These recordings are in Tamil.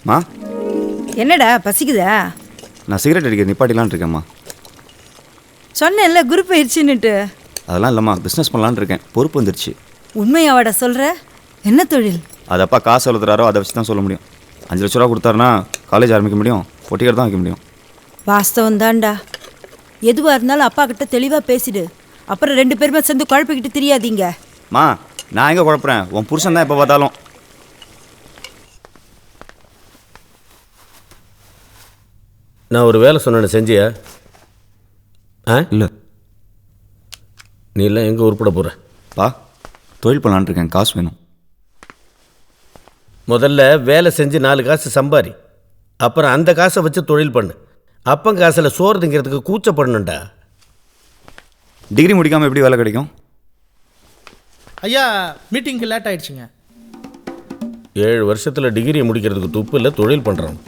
மா என்னடா பசிக்குதா? நான் சிகரெட் அடிக்க நிப்பாட்டிலான் இருக்கேம்மா. சொன்னேன்ல குரு பயிற்சின்னுட்டு. அதெல்லாம் இல்லைம்மா, பிஸ்னஸ் பண்ணலான்னு இருக்கேன். பொறுப்பு வந்துருச்சு. உண்மையாவாடா சொல்கிற? என்ன தொழில்? அது அப்பா காசு எழுதுறாரோ அதை வச்சு தான் சொல்ல முடியும். 5 லட்ச ரூபா கொடுத்தாருன்னா காலேஜ் ஆரம்பிக்க முடியும், பொட்டிக்கடை தான் வைக்க முடியும். வாஸ்தவம் தான்டா. எதுவாக இருந்தாலும் அப்பா கிட்ட தெளிவாக பேசிடு. அப்புறம் 2 பேருமே சேர்ந்து குழப்பிக்கிட்டு தெரியாதீங்க. மா நான் எங்கே குழப்புறேன்? உன் புருஷன் தான் எப்போ பார்த்தாலும். நான் ஒரு வேலை சொன்னேன்னு செஞ்சியா? இல்லை. நீ எல்லாம் எங்கே உருப்பட போகிற? பா தொழில் பண்ணலான்னு இருக்கேன், காசு வேணும். முதல்ல வேலை செஞ்சு 4 காசு சம்பாரி, அப்புறம் அந்த காசை வச்சு தொழில் பண்ணு. அப்பன் காசில் சோறு திங்கிறதுக்கு கூச்சப்படணுண்டா. டிகிரி முடிக்காமல் எப்படி வேலை கிடைக்கும்? ஐயா மீட்டிங்க்கு லேட் ஆயிடுச்சுங்க. 7 வருஷத்தில் டிகிரி முடிக்கிறதுக்கு துப்பு இல்லை, தொழில் பண்ணுறோம்.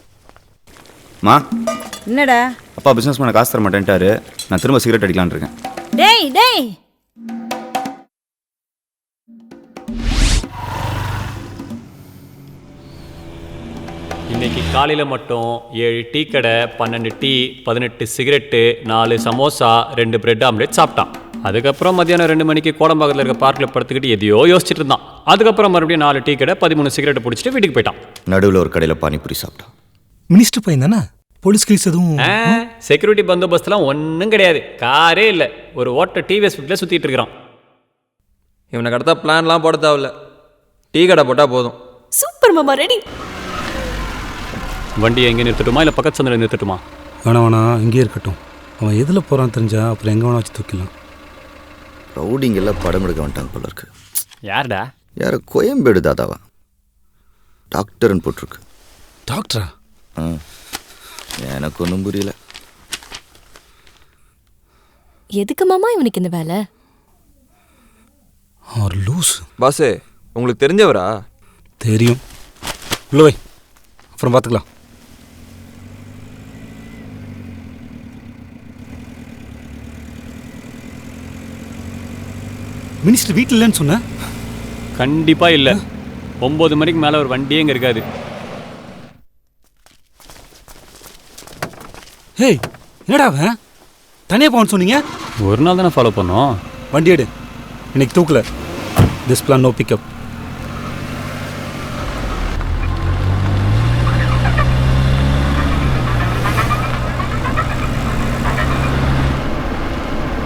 மா என்னடா? அப்பா பிஸ்னஸ் பண்ண காசு தர மாட்டேன்ட்டாரு. நான் திரும்ப சிகரெட் அடிக்கலான்னு இருக்கேன். டேய் டேய், இன்றைக்கி காலையில் மட்டும் 7 டீ கடை, 12 tea, 18 cigarette, 4 samosa, 2 bread omelette சாப்பிட்டான். அதுக்கப்புறம் மத்தியானம் 2 மணிக்கு கோடம்பாக்கத்தில் இருக்க பார்க்கில் படுத்துக்கிட்டு எதையோ யோசிச்சுட்டு இருந்தான். அதுக்கப்புறம் மறுபடியும் 4 டீ கடை, 13 சிகரெட்டை பிடிச்சிட்டு வீட்டுக்கு போயிட்டான். நடுவில் ஒரு கடையில் பானிபூரி சாப்பிட்டான். மினிஸ்டர் பையன் தானே? போலீஸ் கேஸ் எதுவும்? செக்யூரிட்டி பந்தோபஸ்தெலாம் ஒன்றும் கிடையாது. காரே இல்லை, ஒரு ஓட்ட டிவிஎஸ் வீட்டில் சுற்றிட்டு இருக்கிறான். இவனுக்கு அடுத்த பிளான்லாம் போட தேவையில்ல, டீ கடை போட்டால் போதும். சூப்பர் மாமா, ரெடி. வண்டியை எங்கே நிறுத்தட்டுமா இல்லை பக்கத்து சந்தில் நிறுத்தட்டுமா? வேணாம், இங்கே இருக்கட்டும். அவன் எதில் போகிறான் தெரிஞ்சா அப்புறம் எங்கே வேணா வச்சு தூக்கலாம். ரவுடிங்கெல்லாம் படம் எடுக்க வந்துட்டாங்க போல இருக்கு. யார்டா? யார்? கோயம்பேடு தாதாவா? டாக்டர்னு போட்டிருக்கு. டாக்டரா? எனக்கு ஒன்றும் புரியல. எதுக்கு மாமா இவனுக்கு இந்த வேலை? ஒரு லூஸ். பாஸு உங்களுக்கு தெரிஞ்சவரா? தெரியும். உள்ள வை, அப்புறம் பார்த்துக்கலாம். மினிஸ்டர் வீட்டில் இல்லைன்னு சொன்ன? கண்டிப்பாக இல்லை. 9 மணிக்கு மேலே ஒரு வண்டியே இங்கே இருக்காது. ஹேய், என்னடா அவன் தனியாக போகணும்னு சொன்னீங்க? ஒரு நாள் தானே ஃபாலோ பண்ணோம். வண்டி எடு, இன்னைக்கு தூக்கல. This plan no pickup.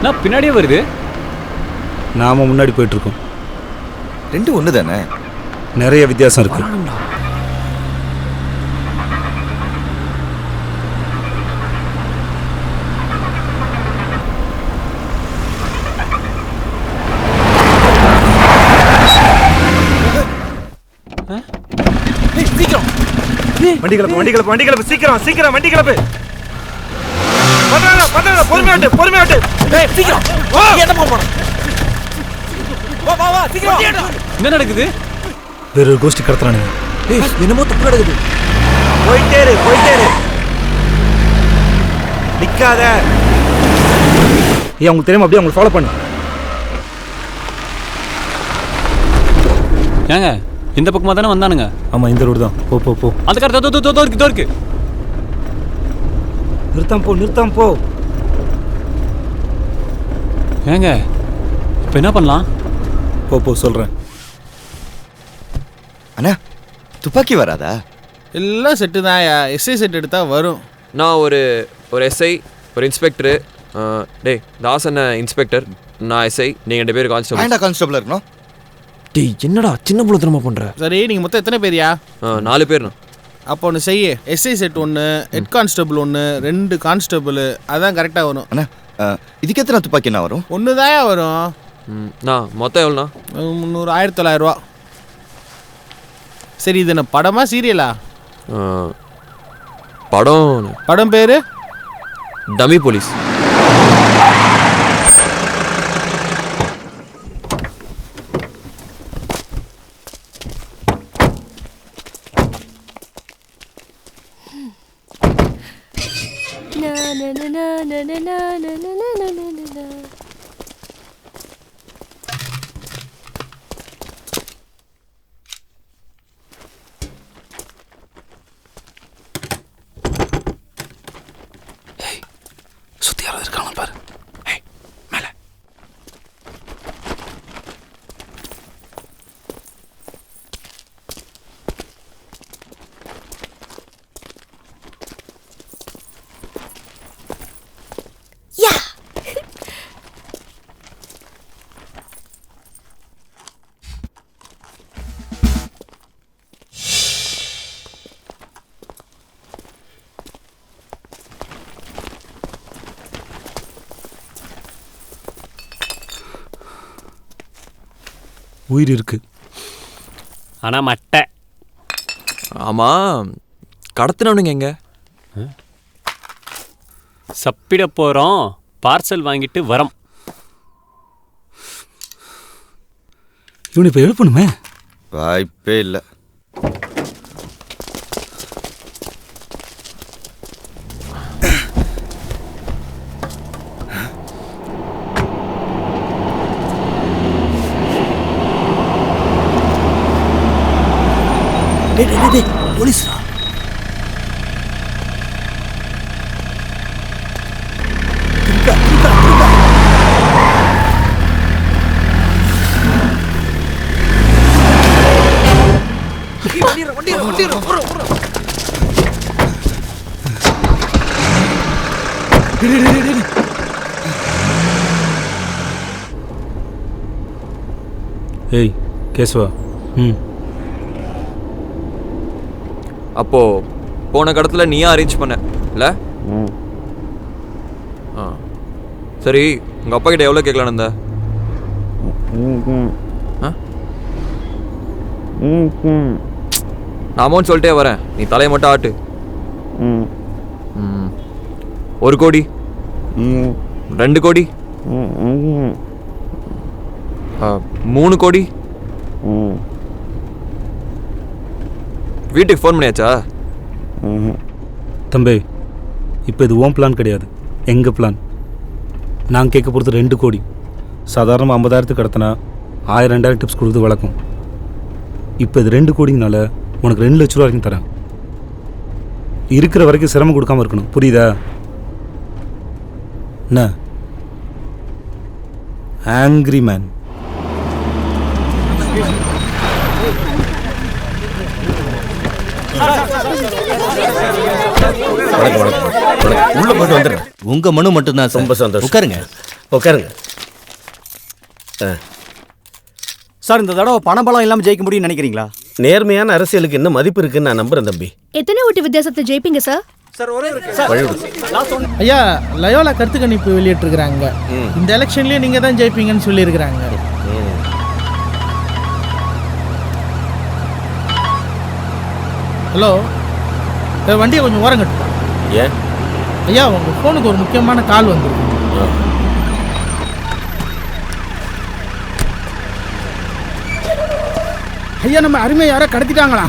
நான் பின்னாடியே வருது. நாம முன்னாடி போயிட்டு இருக்கோம். 2 ஒன்று தானே? நிறைய வித்தியாசம் இருக்கு. வண்டி கிளப்பு, சீக்கிரம் வண்டி கிளப்பு. பொறுமையாட்டு. என்ன நடக்குது? வேற ஒரு கோஷ்டி கடத்துறானுங்க. என்னமோ தப்பு நடக்குது. போயிட்டே இரு. நிக்காத. அவங்களுக்கு தெரியுமா? அப்படியே அவங்களை ஃபாலோ பண்ணு. ஏங்க இந்த பக்கமாக தானே வந்தானுங்க? ஆமாம், இந்த ரோடு தான். போ. அந்த கார் தோருக்கு. நிறுத்தாம போ. ஏங்க இப்போ என்ன பண்ணலாம்? போ சொல்கிறேன். அண்ணா துப்பாக்கி வராதா? எல்லாம் செட்டு தான். எஸ்ஐ செட் எடுத்தால் வரும். நான் ஒரு எஸ்ஐ, ஒரு இன்ஸ்பெக்டரு. டேய் தாசன் இன்ஸ்பெக்டர், நான் எஸ்ஐ, நீங்கள் 2 பேர் கான்ஸ்டபிள். ஏன்டா கான்ஸ்டபிள் இருக்கணும்? டேய் என்னடா சின்ன புள்ள தரமா பண்ணுற? சரி, நீங்கள் மொத்தம் எத்தனை பேரியா? 4 பேர்ண்ணா. அப்போ ஒன்று செய்ய, SI set 1, head constable 1, 2 constable. அதான் கரெக்டாக வரும். அண்ணா இதுக்கு எத்தனை துப்பாக்கி என்ன வரும்? 1 தான் வரும். நான் மொத்தம் எவ்வளோண்ணா? 300, 1900 ரூபா. சரி, இது என்ன படமா சீரியலா? படம் பேர் டம்மி போலீஸ். உயிர் இருக்குது. ஆனால் மட்டை. ஆமாம், கடத்தினவனுங்க எங்க? சப்பிட போகிறோம், பார்சல் வாங்கிட்டு வரோம். இவனை இப்போ எழுப்பணுமே. வாய்ப்பே இல்லை. போலீஸ்ரா. ஏய் கேசவா. அப்போ போன கடத்தில் நீயா அரேஞ்ச் பண்ண இல்லை? ஆ சரி, உங்கள் அப்பா கிட்ட எவ்வளோ கேட்கலான்னு இருந்த? நான் அமௌண்ட் சொல்லிட்டே வரேன், நீ தலையை மட்டும் ஆட்டு. 1 கோடி, 2 கோடி, 3 கோடி. வீட்டுக்கு ஃபோன் பண்ணியாச்சா? தம்பி, இப்போ இது ஓன் பிளான் கிடையாது, எங்கள் பிளான். நாங்கள் கேட்க போகிறது 2 கோடி. சாதாரணமாக 50,000 கடத்தினா 1000-2000 டிப்ஸ் கொடுத்து வழக்கம். இப்போ இது 2 கோடிங்கனால உனக்கு 2 லட்ச ரூபா வரைக்கும் தரேன். இருக்கிற வரைக்கும் சிரமம் கொடுக்காம இருக்கணும், புரியுதா? என்ன ஆங்கிரி மேன். உள்ள போயிட்டு வந்துடுறேன். உங்க மனு மட்டும்தான். ரொம்ப சந்தோஷம். உட்காருங்க. உட்காருங்க. சார், இந்த தடவை பணபலம் இல்லாமல் ஜெயிக்க முடியும்னு நினைக்கிறீங்களா? நேர்மையான அரசியலுக்கு என்ன மதிப்பு இருக்குன்னு நான் நம்புறேன் தம்பி. எத்தனை ஓட்டு வித்தியாசத்தை ஜெயிப்பீங்க சார்? ஐயா, லயோலா கருத்து கணிப்பு வெளியிட்டிருக்கிறாங்க. இந்த எலெக்ஷன்லயே நீங்க தான் ஜெயிப்பீங்கன்னு சொல்லியிருக்கிறாங்க. ஹலோ, வண்டியை கொஞ்சம் ஓரம் கட்டு. ஏன் ஐயா, உங்க ஃபோனுக்கு ஒரு முக்கியமான கால் வந்துருக்கு. ஐயா, நம்ம அருமை யாரோ கடத்திட்டாங்களா?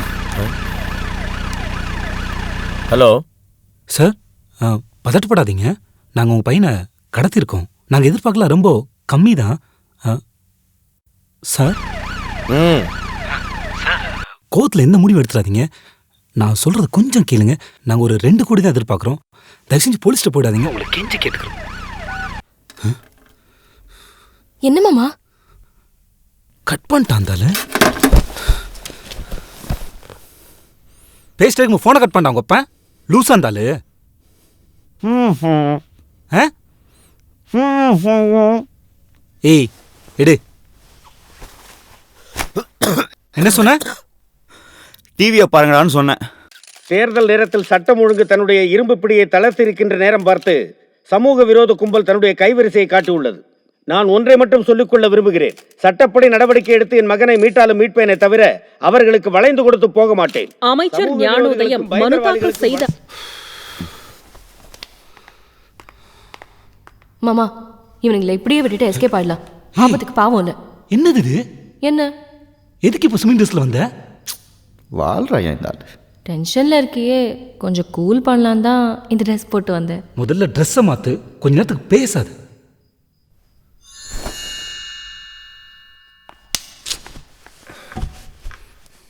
Hello sir, பதட்டப்படாதீங்க. நாங்கள் உங்கள் பையனை கடத்தியிருக்கோம். நாங்கள் எதிர்பார்க்கல, ரொம்ப கம்மி தான் சார். கோவத்தில் எந்த முடிவு எடுத்துடாதீங்க. நான் சொல்கிறத கொஞ்சம் கேளுங்க. நாங்கள் ஒரு 2 கோடி தான் எதிர்பார்க்குறோம். தயவு செஞ்சு போலீஸ்ட்ட போயிடாதீங்க, உங்களை கெஞ்சி கேட்டுக்கிறோம். என்ன மாமா? கட் பண்ணிட்டாந்தால பேசிட்டு ஃபோனை கட் பண்ணிட்டாங்க. அப்ப லூஸா இருந்தாலு. ஏய் எடு. என்ன சொன்ன? டிவியை பாருங்கடான்னு சொன்னேன். தேர்தல் நேரத்தில் சட்டம் ஒழுங்கு தன்னுடைய இரும்பு பிடியை தளர்த்திருக்கின்ற நேரம் பார்த்து சமூக விரோத கும்பல் தன்னுடைய கைவரிசையை காட்டியுள்ளது. நான் ஒன்றை மட்டும் சொல்லிக்கொள்ள விரும்புகிறேன். சட்டப்படி நடவடிக்கை எடுத்து என் மகனை மீட்டாலும் மீட்பேனே தவிர அவர்களுக்கு வளைந்து கொடுத்து போக மாட்டேன். அமைச்சர் ஞானோதயம் மனு தாக்கல் செய்த மாமா, இவனுங்களை இப்படியே விட்டுட்டு எஸ்கேப் ஆயிடலாம். ஆபத்துக்கு பாவம் இல்லை. என்னது இது? என்ன எதுக்கு இப்போ ஸ்விமிங் ட்ரெஸ்ல வந்த? வாழ்றாயா இந்த ஆள்? டென்ஷன்ல இருக்கியே, கொஞ்சம் கூல் பண்ணலாம் தான் இந்த ட்ரெஸ் போட்டு வந்தேன். முதல்ல ட்ரெஸ்ஸை மாத்து, கொஞ்ச நேரத்துக்கு பேசாது.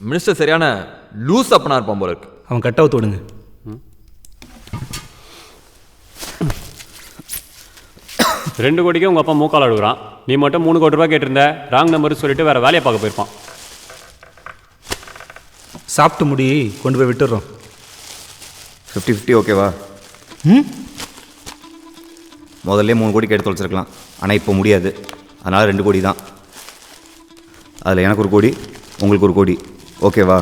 மினிஸ்டர் சரியான லூஸ் அப்பனா இருப்பான் போல இருக்கு. அவன் கட்டாவத்து விடுங்க. ரெண்டு கோடிக்கு உங்கள் அப்பா மூக்கால் அழுகுறான். நீ மட்டும் 3 கோடி ரூபா கேட்டிருந்த. ராங் நம்பர் சொல்லிட்டு வேறு வேலையை பார்க்க போயிருப்பான். சாப்பிட்டு முடி, கொண்டு போய் விட்டுடுறோம். 50-50 ஓகேவா? முதல்ல 3 கோடி கேட்டு தொலைச்சிருக்கலாம். ஆனால் இப்போ முடியாது. அதனால் 2 கோடி தான். அதில் எனக்கு 1 கோடி, உங்களுக்கு 1 கோடி. ஓகேவா?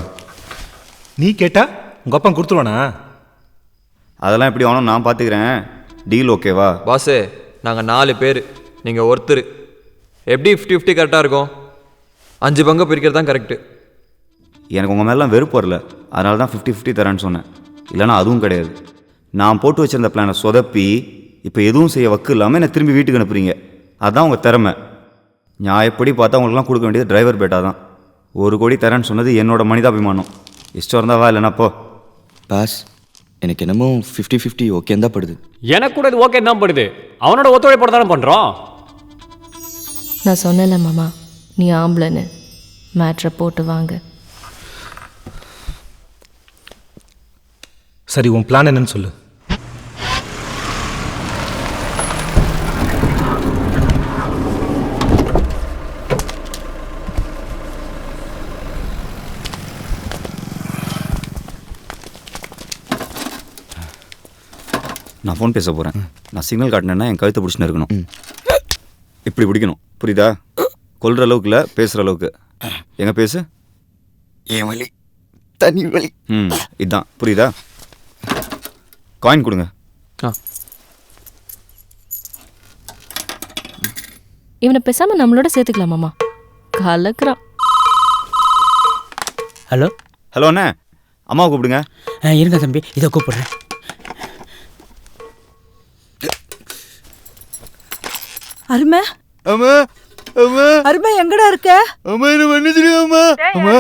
நீ கேட்டா உங்கள் அப்பா கொடுத்துருவானா? அதெல்லாம் எப்படி வேணும் நான் பார்த்துக்கிறேன். டீல் ஓகேவா? பாஸு, நாங்கள் 4 பேர், நீங்கள் ஒருத்தர். எப்படி 50-50 கரெக்டாக இருக்கும்? 5 பங்கு பிரிக்கிறது தான் கரெக்டு. எனக்கு உங்கள் மேலாம் வெறுப்பு வரல, அதனால தான் 50-50 தரேன்னு சொன்னேன். இல்லைனா அதுவும் கிடையாது. நான் போட்டு வச்சிருந்த பிளானை சொதப்பி இப்போ எதுவும் செய்ய வக்கு இல்லாமல் என்னை திரும்பி வீட்டுக்கு அனுப்புறீங்க. அதுதான் உங்கள் திறமை. நான் எப்படி பார்த்தா உங்களுக்குலாம் கொடுக்க வேண்டியது டிரைவர் பேட்டா தான். 1 கோடி தரேன்னு சொன்னது என்னோட மனிதாபிமானம். இஷ்டம் இருந்தால் வா, இல்லைனா போ. பாஸ், எனக்கு என்னமோ 50-50 ஓகேன்னு தான் படுது. எனக்கு கூட இது ஓகே தான் படுது. அவனோட ஒத்துழைப்போட தானே பண்ணுறோம். நான் சொன்னல மாமா, நீ ஆம்பளைன்னு. மேட்ரை போட்டு வாங்க. சரி, உன் பிளான் என்னன்னு சொல்லு. நான் ஃபோன் பேச போகிறேன். நான் சிக்னல் காட்டினேன்னா என் கழுத்தை பிடிச்சின்னு இருக்கணும். இப்படி பிடிக்கணும், புரியுதா? கொல்ற அளவுக்கு இல்லை, பேசுகிற அளவுக்கு. எங்கே பேசு. என் வலி தனி வலி. இதுதான், புரியுதா? காயின் கொடுங்க. இவனை பேசாமல் நம்மளோட சேர்த்துக்கலாம் மாமா. கலக்குறான். ஹலோ ஹலோ அண்ணே, அம்மாவை கூப்பிடுங்க. இருங்க தம்பி, இதை கூப்பிடுறேன். அருமை அம்மா அம்மா அருமை எங்கடா இருக்க? அம்மா என்ன மன்னிச்சிடுங்க அம்மா. அம்மா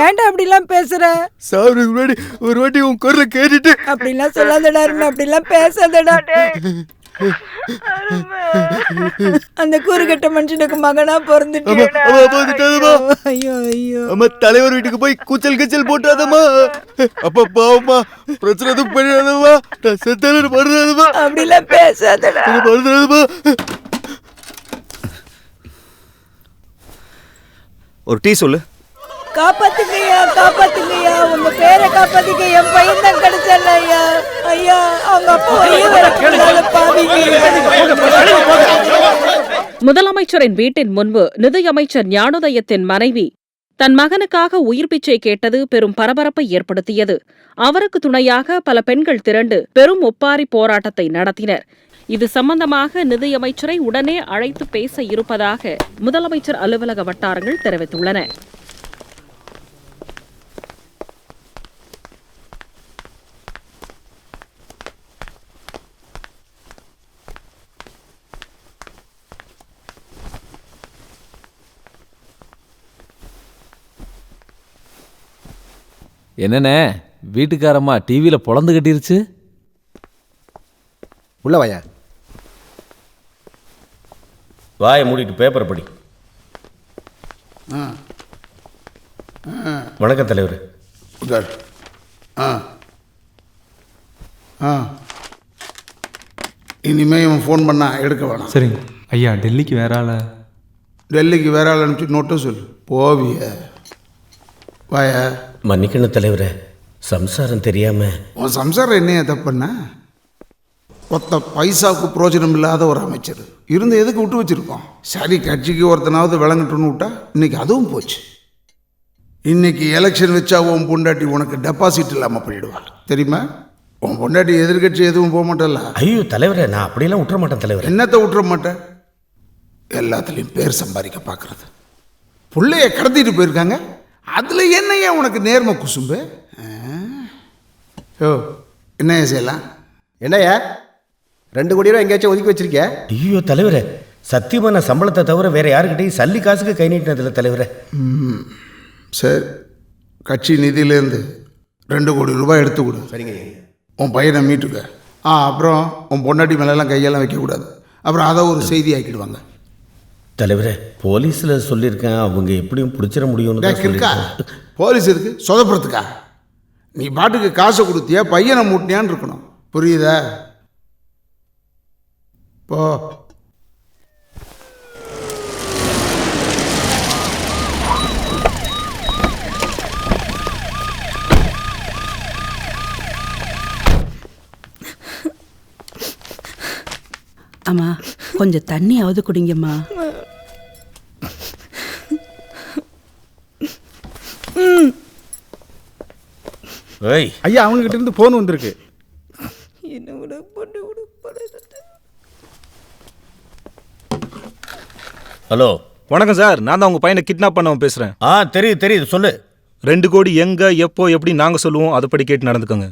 ஏன்டா அப்படிலாம் பேசுற? சாப்பிடுறதுக்கு முன்னாடி ஒரு வாட்டி உன் குரலை கேட்டுட்டு. அப்படிலாம் சொல்லாதடா அருமை, அப்படிலாம் பேசாதடா. அந்த கூறுகட்ட மனுஷனுக்கு மகனா பிறந்துட்டேடா. ஐயோ ஐயோ. அம்மா தலைவர் வீட்டுக்கு போய் கூச்சல் கச்சல் போட்டாதம்மா. அப்பா பாவம்மா, பிரச்சனை எதுவும் பண்ணிடாதம்மா. நான் செத்தாலும் படுறாதம்மா. அப்படிலாம் பேசாதடா. படுறாதம்மா. ஒரு டீ சொல்லு. காப்பாத்துங்கய்யா, காப்பாத்துங்கய்யா, உங்க பேரை காப்பாத்துங்க. என் பையன் தான் கிடைச்சான் ஐயா. ஐயா, அவங்க அப்பா முதலமைச்சரின் வீட்டின் முன்பு நிதியமைச்சர் ஞானோதயத்தின் மனைவி தன் மகனுக்காக உயிர் பிச்சை கேட்டது பெரும் பரபரப்பை ஏற்படுத்தியது. அவருக்கு துணையாக பல பெண்கள் திரண்டு பெரும் ஒப்பாரி போராட்டத்தை நடத்தினர். இது சம்பந்தமாக நிதியமைச்சரை உடனே அழைத்து பேச இருப்பதாக முதலமைச்சர் அலுவலக வட்டாரங்கள் தெரிவித்துள்ளன. என்னண்ணே, வீட்டுக்காரம்மா டிவியில் பொழந்து கட்டிருச்சு. உள்ள வாயா. வாயை மூடிட்டு பேப்பரை படி. வணக்கம் தலைவர். இனிமே இவன் ஃபோன் பண்ணா எடுக்க வேணாம். சரிங்க ஐயா. டெல்லிக்கு வேற ஆள. டெல்லிக்கு வேற ஆள் அனுப்பிச்சு நோட்டும் சொல்லு. போவிய வாயா. மன்னிக்கணும் தலைவரே, சம்சாரம் தெரியாம. உன் சம்சாரம் என்னையா தப்புன்னா? ஒத்த பைசாவுக்கு பிரோஜனம் இல்லாத ஒரு அமைச்சர் இருந்து எதுக்கு விட்டு வச்சிருக்கோம்? சரி, கட்சிக்கு ஒருத்தனாவது விளங்கட்டுன்னு விட்டா இன்னைக்கு அதுவும் போச்சு. இன்னைக்கு எலெக்ஷன் வச்சா உன் பொண்டாட்டி உனக்கு டெபாசிட் இல்லாமல் பண்ணிடுவா, தெரியுமா? உன் பொண்டாட்டி எதிர்கட்சி எதுவும் போக மாட்டல. ஐயோ தலைவரே, நான் அப்படியெல்லாம் விட்டுற மாட்டேன் தலைவர். என்னத்தை விட்டுற மாட்டேன்? எல்லாத்துலேயும் பேர் சம்பாதிக்க பார்க்கறது. பிள்ளைய கடத்திட்டு போயிருக்காங்க, அதில் என்னையா உனக்கு நேர்மை குசும்பு? ஓ, என்னையா செய்யலாம்? என்னையா 2 கோடி ரூபா எங்கேயாச்சும் ஒதுக்கி வச்சிருக்க? ஐயோ தலைவரே, சத்தியமான சம்பளத்தை தவிர வேற யாருக்கிட்டையும் சல்லி காசுக்கு கை நீட்டினதில்லை தலைவரே. சரி, கட்சி நிதியிலேருந்து 2 கோடி ரூபாய் எடுத்து கொடு. சரிங்க. உன் பையனை மீட்டுக்க. அப்புறம் உன் பொண்டாட்டி மேலெல்லாம் கையெல்லாம் வைக்கக்கூடாது. அப்புறம் அதை ஒரு செய்தி ஆக்கிடுவாங்க. தலைவரே, போலீஸில் சொல்லியிருக்கேன், அவங்க எப்படியும் பிடிச்சிட முடியும்னு இருக்கா? போலீஸ் இருக்கு சொதப்புறதுக்கா? நீ பாட்டுக்கு காசை கொடுத்தியா, பையனை மூட்டினியான்னு இருக்கணும், புரியுதா? போ. அம்மா, கொஞ்சம் தண்ணியாவது குடிங்கம்மா. ஐயா, அவங்ககிட்ட இருந்து போன் வந்திருக்கு. ஹலோ, வணக்கம் சார், நான் தான் உங்கள் பையனை கிட்னாப் பண்ணவன் பேசுகிறேன். தெரியுது சொல்லு. 2 கோடி எங்கே எப்போ எப்படி நாங்கள் சொல்லுவோம், அதுபடி கேட்டு நடந்துக்கோங்க.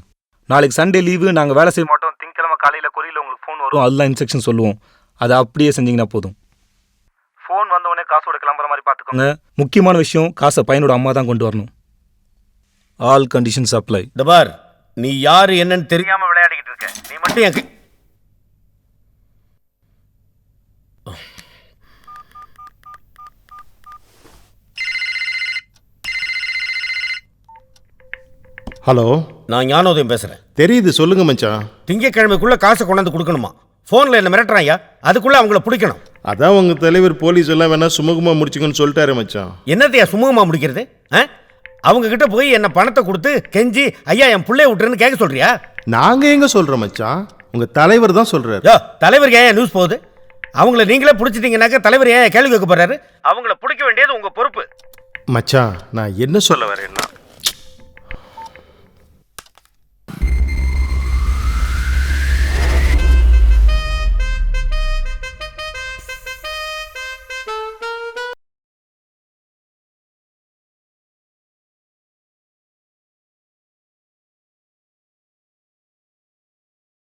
நாளைக்கு சண்டே லீவு, நாங்கள் வேலை செய்ய மாட்டோம். திங்கக்கிழமை காலையில் கொரியில் உங்களுக்கு ஃபோன் வரும், அதெல்லாம் இன்ஸ்ட்ரக்ஷன் சொல்லுவோம். அதை அப்படியே செஞ்சீங்கன்னா போதும். ஃபோன் வந்தவொடனே காசோட கிளம்புற மாதிரி பார்த்துக்கோங்க. முக்கியமான விஷயம், காசை பையனோட அம்மா தான் கொண்டு வரணும். All conditions apply. பார், நீ யாரு என்னன்னு தெரியாம விளையாடிக்கிட்டு இருக்க. நீ மட்டும் என் ஹலோ, நான் ஞானோதயம் பேசுறேன். தெரியுது, சொல்லுங்க மச்சான். திங்கக்கிழமைக்குள்ள காசை கொண்டாந்து கொடுக்கணுமா? போன்ல என்ன மிரட்டுறாயா? அதுக்குள்ள அவங்கள பிடிக்கணும். அதான் உங்க தலைவர் போலீஸ் எல்லாம் வேணா சுமூகமா முடிச்சுக்கன்னு சொல்லிட்டாரு மச்சான். என்னத்தையா சுமூகமா முடிக்கிறது? அவங்க கிட்ட போய் என்ன பணத்தை கொடுத்து கெஞ்சி ஐயா என் பிள்ளைய விட்டுருன்னு கேட்க சொல்றியா? நாங்க எங்க சொல்றோம் மச்சான், உங்க தலைவர் தான் சொல்றாரு. தலைவருக்கு ஏன் நியூஸ் போகுது? அவங்கள நீங்களே பிடிச்சிட்டீங்கன்னாக்க தலைவர் ஏன் கேள்வி கேட்க போறாரு? அவங்கள பிடிக்க வேண்டியது உங்க பொறுப்பு. மச்சான், நான் என்ன சொல்ல வரேன்னா,